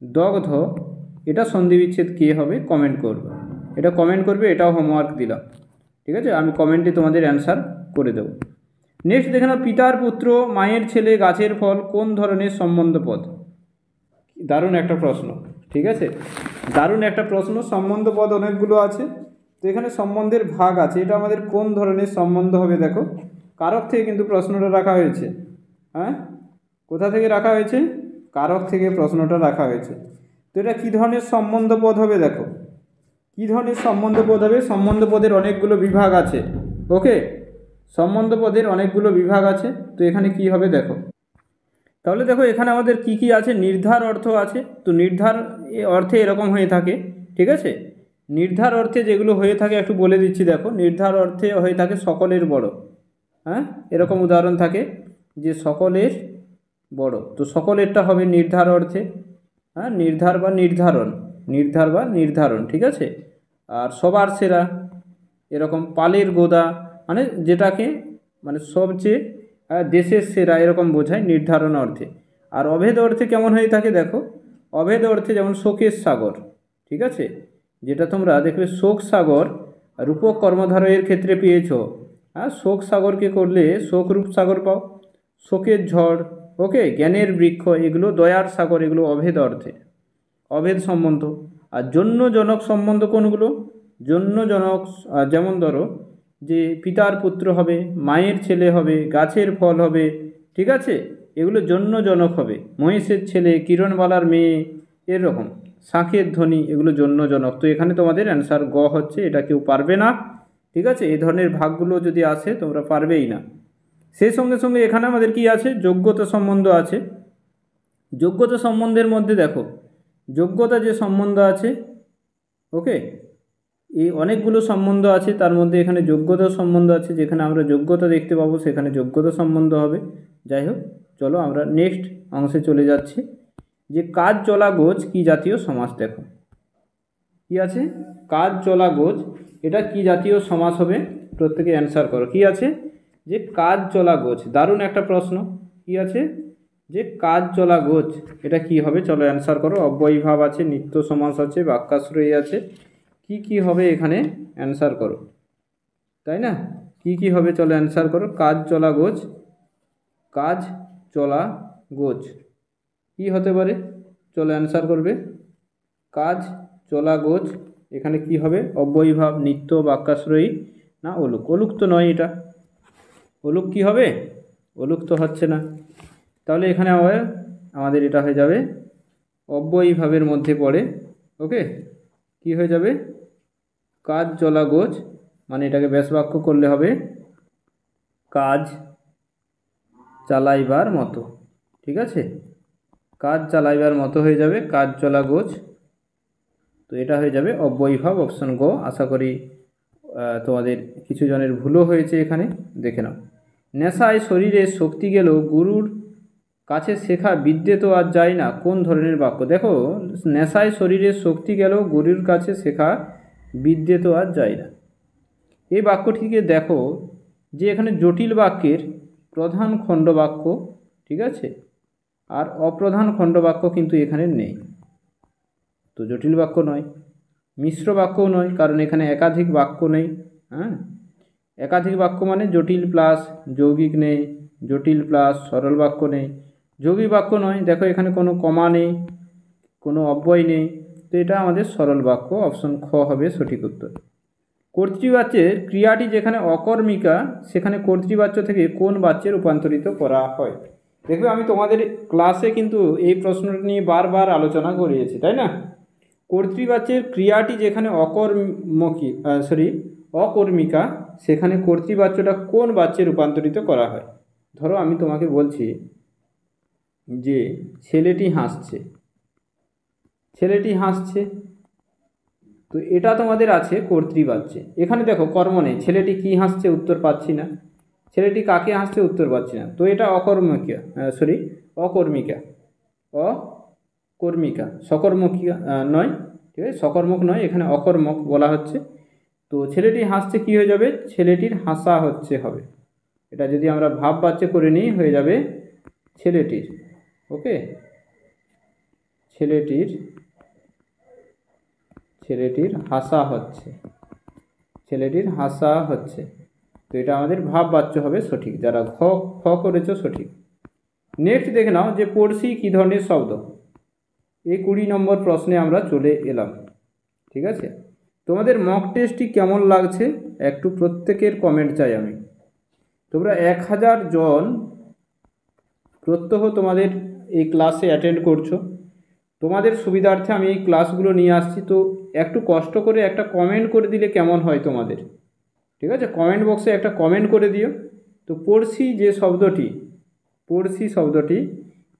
দগ্ধ, এটা সন্ধি বিচ্ছেদ কে হবে কমেন্ট করবে, এটা কমেন্ট করবে, এটাও হোমওয়ার্ক দিলাম, ঠিক আছে, আমি কমেন্টে তোমাদের অ্যান্সার করে দেবো। নেক্সট দেখে নাও পিতার পুত্র, মায়ের ছেলে, গাছের ফল কোন ধরনের সম্বন্ধ পদ। দারুণ একটা প্রশ্ন, ঠিক আছে, দারুণ একটা প্রশ্ন। সম্বন্ধ পদ অনেকগুলো আছে, তো এখানে সম্বন্ধের ভাগ আছে, এটা আমাদের কোন ধরনের সম্বন্ধ হবে। দেখো কারক থেকে কিন্তু প্রশ্নটা রাখা হয়েছে। হ্যাঁ, কোথা থেকে রাখা হয়েছে? কারক থেকে প্রশ্নটা রাখা হয়েছে। তো এটা কী ধরনের সম্বন্ধ পদ হবে? দেখো কী ধরনের সম্বন্ধ পদ হবে। সম্বন্ধ পদের অনেকগুলো বিভাগ আছে। ওকে, সম্বন্ধ পদের অনেকগুলো বিভাগ আছে। তো এখানে কি হবে দেখো, তাহলে দেখো এখানে আমাদের কি কি আছে, নির্ধার অর্থ আছে। তো নির্ধার অর্থে এরকম হয়ে থাকে, ঠিক আছে, নির্ধার অর্থে যেগুলো হয়ে থাকে একটু বলে দিচ্ছি। দেখো নির্ধার অর্থে হয়ে থাকে সকলের বড়। হ্যাঁ, এরকম উদাহরণ থাকে যে সকলের বড়, তো সকলেরটা হবে নির্ধার অর্থে। হ্যাঁ, নির্ধার বা নির্ধারণ, নির্ধার বা নির্ধারণ, ঠিক আছে। আর সবার সেরা, এরকম পালের গোদা, মানে যেটাকে মানে সবচেয়ে দেশের সেরা, এরকম বোঝায় নির্ধারণ অর্থে। আর অভেদ অর্থে কেমন হয়ে থাকে দেখো, অভেদ অর্থে যেমন শোকের সাগর, ঠিক আছে, যেটা তোমরা দেখবে শোক সাগর রূপক কর্মধারয়ের ক্ষেত্রে পেয়েছ। হ্যাঁ, শোক সাগরকে করলে শোকরূপ সাগর পাও, শোকের ঝড়, ওকে, জ্ঞানের বৃক্ষ, এগুলো দয়ার সাগর, এগুলো অভেদ অর্থে, অভেদ সম্বন্ধ। আর জন্যজনক সম্বন্ধ কোনগুলো? জন্যজনক যেমন ধরো যে পিতার পুত্র হবে, মায়ের ছেলে হবে, গাছের ফল হবে, ঠিক আছে, এগুলো জন্যজনক হবে। মহেশের ছেলে, কিরণবালার মেয়ে, এরকম শাঁখের ধ্বনি, এগুলো জন্যজনক। তো এখানে তোমাদের অ্যান্সার গ হচ্ছে, এটা কেউ পারবে না, ঠিক আছে, এই ধরনের ভাগগুলো যদি আসে তোমরা পারবেই না। সেই সঙ্গে সঙ্গে এখানে আমাদের কি আছে, যোগ্যতা সম্বন্ধ আছে। যোগ্যতা সম্বন্ধের মধ্যে দেখো যোগ্যতা যে সম্বন্ধ আছে, ওকে, এই অনেকগুলো সম্বন্ধ আছে, তার মধ্যে এখানে যোগ্যতা সম্বন্ধ আছে, যেখানে আমরা যোগ্যতা দেখতে পাবো সেখানে যোগ্যতা সম্বন্ধ হবে। যাই হোক, চলো আমরা নেক্সট অংশে চলে যাচ্ছি, যে কাজ চলা গোছ কি জাতীয় সমাস। দেখো কি আছে? কাজ চলা গোছ। এটা কি জাতীয় সমাস হবে? প্রত্যেকে অ্যান্সার করো। কি আছে? যে কাজ চলা গোছ। দারুণ একটা প্রশ্ন। কি আছে? যে কাজ চলা গোছ। এটা কি হবে? চলো অ্যান্সার করো। অব্যয়ীভাব আছে, নিত্য সমাস আছে, বাক্যাশ্রয়ী আছে। কি হবে এখানে? অ্যান্সার করো, তাই না? কি হবে? চলো অ্যান্সার করো। কাজ চলা গোছ, কাজ চলা গোছ কি হতে পারে? চলো অ্যান্সার করবে। কাজ চলা গোছ এখানে কি হবে? অব্যয়ীভাব, নিত্য, বাক্যাশ্রয়ী না অলুক? অলুক তো নয় এটা। অলুক কি হবে? অলুক তো হচ্ছে না। তাহলে এখানে আমাদের এটা হয়ে যাবে অব্যয়ীভাবের মধ্যে পড়ে। ওকে, কি হয়ে যাবে? কাজ চলা গোছ, মানে এটাকে ব্যাস বাক্য করলে হবে কাজ চালাইবার মতো। ঠিক আছে, কাজ চালাইবার মতো হয়ে যাবে কাজ চলা গোছ। তো এটা হয়ে যাবে অব্যয়ীভাব, অপশন গ। আশা করি তোমাদের কিছু জনের ভুলও হয়েছে এখানে, দেখে নাও। নেশায় শরীরে শক্তি গেল, গুরুর কাছে শেখা বিদ্যে তো আর যায় না, কোন ধরনের বাক্য? দেখো, নেশায় শরীরে শক্তি গেল, গুরুর কাছে শেখা বিদ্যে তো আর যায় না। এই বাক্যটিকে দেখো যে এখানে জটিল বাক্যের প্রধান খণ্ডবাক্য, ঠিক আছে, আর অপ্রধান খণ্ডবাক্য কিন্তু এখানে নেই। তো জটিল বাক্য নয়, মিশ্র বাক্যও নয়, কারণ এখানে একাধিক বাক্য নেই। হ্যাঁ, একাধিক বাক্য মানে জটিল প্লাস যৌগিক নেই, জটিল প্লাস সরল বাক্য নেই। যৌগিক বাক্য নয়, দেখো এখানে কোনো কমা নেই, কোনো অব্যয় নেই। তো এটা আমাদের সরল বাক্য, অপশন খ হবে সঠিক উত্তর। কর্তৃবাচ্যের ক্রিয়াটি যেখানে অকর্মিকা, সেখানে কর্তৃবাচ্য থেকে কোন বাচ্যে রূপান্তরিত করা হয়? দেখবে আমি তোমাদের ক্লাসে কিন্তু এই প্রশ্নটা নিয়ে বারবার আলোচনা করিয়েছি, তাই না? কর্তৃবাচ্যের ক্রিয়াটি যেখানে অকর্মিকা, সেখানে কর্তৃবাচ্যটা কোন বাচ্যে রূপান্তরিত করা হয়? ধরো আমি তোমাকে বলছি যে ছেলেটি হাসছে, ছেলেটি হাসছে, তো এটা তোমাদের আছে কর্তৃবাচ্যে। এখানে দেখো কর্ম নেই, ছেলেটি কি হাসছে উত্তর পাচ্ছি না, ছেলেটি কাকে হাসছে উত্তর পাচ্ছি না। তো এটা অকর্মিকা, অকর্মিকা, অকর্মিকা, সকর্মকিয়া নয়, ঠিক আছে, সকর্মক নয়, এখানে অকর্মক বলা হচ্ছে। তো ছেলেটি হাসছে কি হয়ে যাবে? ছেলেটির হাসা হচ্ছে হবে। এটা যদি আমরা ভাব বাচ্চে করে নিই হয়ে যাবে ছেলেটির। ওকে, ছেলেটির হাসা হচ্ছে, ছেলেটির হাসা হচ্ছে। তো এটা আমাদের ভাব বাচ্য হবে সঠিক। যারা খ করেছো সঠিক। নেক্সট দেখে নাও যে পড়শি কী ধরনের শব্দ। এই 20 নম্বর প্রশ্নে আমরা চলে এলাম। ঠিক আছে, তোমাদের মক টেস্টটি কেমন লাগছে একটু প্রত্যেকের কমেন্ট চাই আমি। তোমরা 1000 জন প্রত্যহ তোমাদের এই ক্লাসে অ্যাটেন্ড করছো, তোমাদের সুবিধার্থে আমি এই ক্লাসগুলো নিয়ে আসছি। তো একটু কষ্ট করে একটা কমেন্ট করে দিলে কেমন হয় তোমাদের? ঠিক আছে, কমেন্ট বক্সে একটা কমেন্ট করে দিও। তো পড়শি যে শব্দটি, পড়শি শব্দটি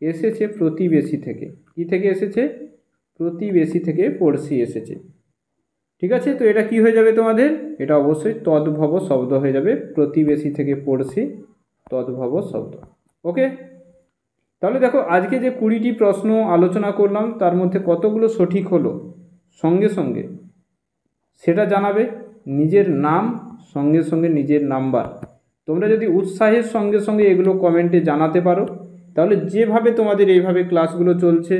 এসেছে প্রতিবেশী থেকে। কি থেকে এসেছে? প্রতিবেশী থেকে পড়শি এসেছে। ঠিক আছে, তো এটা কি হয়ে যাবে তোমাদের? এটা অবশ্যই তদ্ভব শব্দ হয়ে যাবে। প্রতিবেশী থেকে পড়শি, তদ্ভব শব্দ। ওকে, তাহলে দেখো আজকে যে 20টি প্রশ্ন আলোচনা করলাম তার মধ্যে কতগুলো সঠিক হলো সঙ্গে সঙ্গে সেটা জানাবে। নিজের নাম সঙ্গে সঙ্গে নিজের নাম্বার। তোমরা যদি উৎসাহের সঙ্গে সঙ্গে এগুলো কমেন্টে জানাতে পারো, তাহলে যেভাবে তোমাদের এইভাবে ক্লাসগুলো চলছে,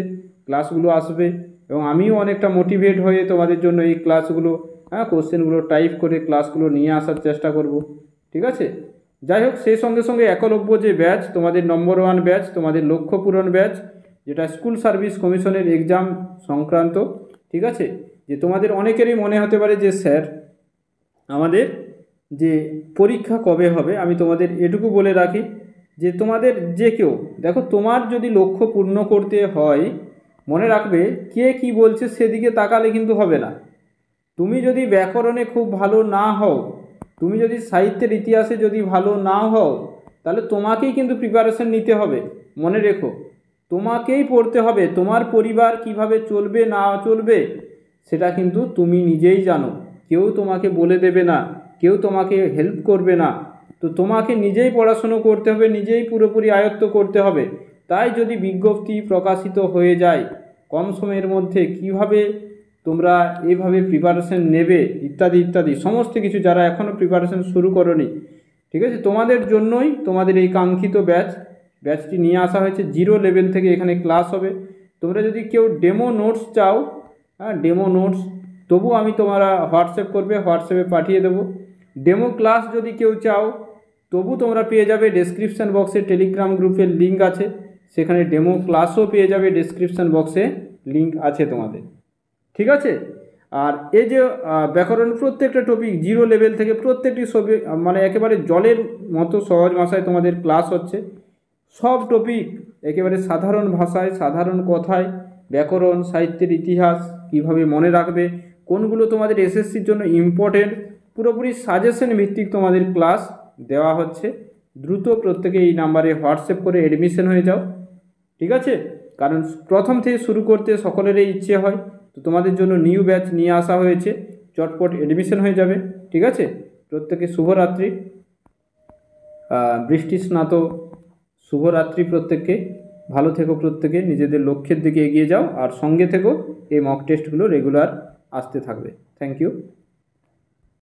ক্লাসগুলো আসবে, এবং আমিও অনেকটা মোটিভেট হয়ে তোমাদের জন্য এই ক্লাসগুলো, কোশ্চেনগুলো টাইপ করে ক্লাসগুলো নিয়ে আসার চেষ্টা করব। ঠিক আছে, যাই হোক, সেই সঙ্গে সঙ্গে একলব্য যে ব্যাচ, তোমাদের নম্বর 1 ব্যাচ, তোমাদের লক্ষ্য পূরণ ব্যাচ, যেটা স্কুল সার্ভিস কমিশনের এক্সাম সংক্রান্ত। ঠিক আছে, যে তোমাদের অনেকেরই মনে হতে পারে যে স্যার আমাদের যে পরীক্ষা কবে হবে। আমি তোমাদের এটুকু বলে রাখি যে তোমাদের যে কেউ, দেখো তোমার যদি লক্ষ্য পূর্ণ করতে হয়, মনে রাখবে কে কি বলছে সেদিকে তাকালে কিন্তু হবে না। তুমি যদি ব্যাকরণে খুব ভালো না হও, তুমি যদি সাহিত্যের ইতিহাসে যদি ভালো না হও, তাহলে তোমাকেই কিন্তু প্রিপারেশন নিতে হবে। মনে রেখো, তোমাকেই পড়তে হবে। তোমার পরিবার কিভাবে চলবে না চলবে সেটা কিন্তু তুমি নিজেই জানো, কেউ তোমাকে বলে দেবে না, কেউ তোমাকে হেল্প করবে না। তো তোমাকে নিজেই পড়াশুনো করতে হবে, নিজেই পুরোপুরি আয়ত্ত করতে হবে। তাই যদি বিজ্ঞপ্তি প্রকাশিত হয়ে যায় কম সময়ের মধ্যে কিভাবে তোমরা এইভাবে প্রিপারেশন নেবে ইত্যাদি ইত্যাদি সমস্ত কিছু, যারা এখনও প্রিপারেশন শুরু করোনি, ঠিক আছে, তোমাদের জন্যই তোমাদের এই কাঙ্ক্ষিত ব্যাচটি নিয়ে আসা হয়েছে। 0 লেভেল থেকে এখানে ক্লাস হবে। তোমরা যদি কেউ ডেমো নোটস চাও, হ্যাঁ ডেমো নোটস, তবু আমি তোমরা হোয়াটসঅ্যাপ করবে, হোয়াটসঅ্যাপে পাঠিয়ে দেবো। ডেমো ক্লাস যদি কেউ চাও তবু তোমরা পেয়ে যাবে ডেসক্রিপশান বক্সে টেলিগ্রাম গ্রুপের লিঙ্ক আছে, সেখানে ডেমো ক্লাসও পেয়ে যাবে, ডেসক্রিপশান বক্সে লিঙ্ক আছে তোমাদের, ঠিক আছে। আর এই যে ব্যাকরণ প্রত্যেকটা টপিক 0 লেভেল থেকে প্রত্যেকটি ছবি মানে একেবারে জলের মতো সহজ ভাষায় তোমাদের ক্লাস হচ্ছে। সব টপিক একেবারে সাধারণ ভাষায়, সাধারণ কথায়, ব্যাকরণ, সাহিত্যের ইতিহাস কীভাবে মনে রাখবে, কোনগুলো তোমাদের এসএসসির জন্য ইম্পর্টেন্ট, পুরোপুরি সাজেশন ভিত্তিক তোমাদের ক্লাস দেওয়া হচ্ছে। দ্রুত প্রত্যেকে এই নাম্বারে হোয়াটসঅ্যাপ করে অ্যাডমিশন হয়ে যাও, ঠিক আছে। কারণ প্রথম থেকে শুরু করতে সকলেরই ইচ্ছে হয়, তো তোমাদের জন্য নিউ ব্যাচ নিয়ে আসা হয়েছে, চটপট অ্যাডমিশন হয়ে যাবে, ঠিক আছে। প্রত্যেকে শুভরাত্রি, বৃষ্টি স্নাত শুভরাত্রি প্রত্যেককে। ভালো থেকো প্রত্যেকে, নিজেদের লক্ষ্যের দিকে এগিয়ে যাও, আর সঙ্গে থেকো, এই মক টেস্টগুলো রেগুলার আসতে থাকবে। Thank you.